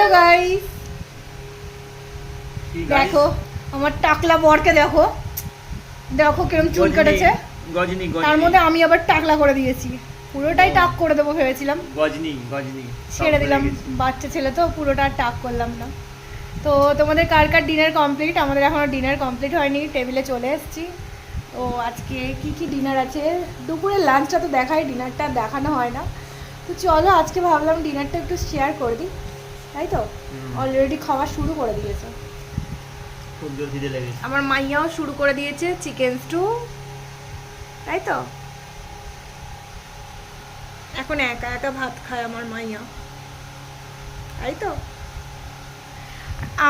Hello guys, দেখো আমার টাকলা বরকে দেখো, দেখো কিরম চুল কেটেছে। গজনি তার মধ্যে আমি আবার টাকলা করে দিয়েছি, পুরোটাই টাক করে দেবো ভেবেছিলাম, গজনি ছেড়ে দিলাম। বাচ্চা ছেলে তো, পুরোটা টাক করলাম না। তো তোমাদের কার কার ডিনার কমপ্লিট? আমাদের এখনো ডিনার কমপ্লিট হয়নি, টেবিলে চলে এসেছি। তো আজকে কি কি ডিনার আছে, দুপুরের লাঞ্চটা তো দেখাই, ডিনারটা দেখানো হয় না। তো চলো আজকে ভাবলাম ডিনারটা একটু শেয়ার করে দিই, তাই তো। অলরেডি খাওয়া শুরু করে দিয়েছে, খুব জোর খিদে লেগেছে। আমার মাইয়াও শুরু করে দিয়েছে চিকেন স্টু, তাই তো। এখন একা একা ভাত খায় আমার মাইয়া, তাই তো।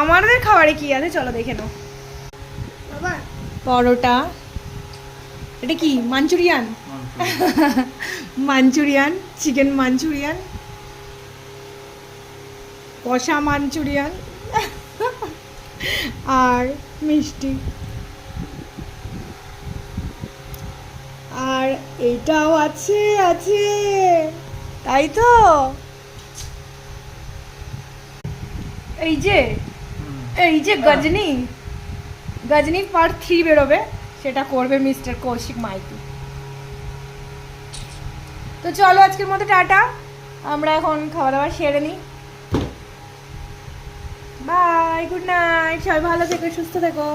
আমাদের খাবারে কি আছে চলো দেখে নাও। বাবা পরোটা, এটা কি মাঞ্চুরিয়ান? মাঞ্চুরিয়ান, চিকেন মাঞ্চুরিয়ান, কষা মাঞ্চুরিয়ান আর মিষ্টি, আর এটাও আছে আছে, তাই তো। এই যে গজনি, গজনি পার্ট 3 বেরোবে, সেটা করবে মিস্টার কৌশিক মাইতি। তো চলো আজকের মতো টাটা, আমরা এখন খাওয়া দাওয়া সেরে নিই। বাই, গুড নাইট, সবাই ভালো থেকো, সুস্থ থেকো।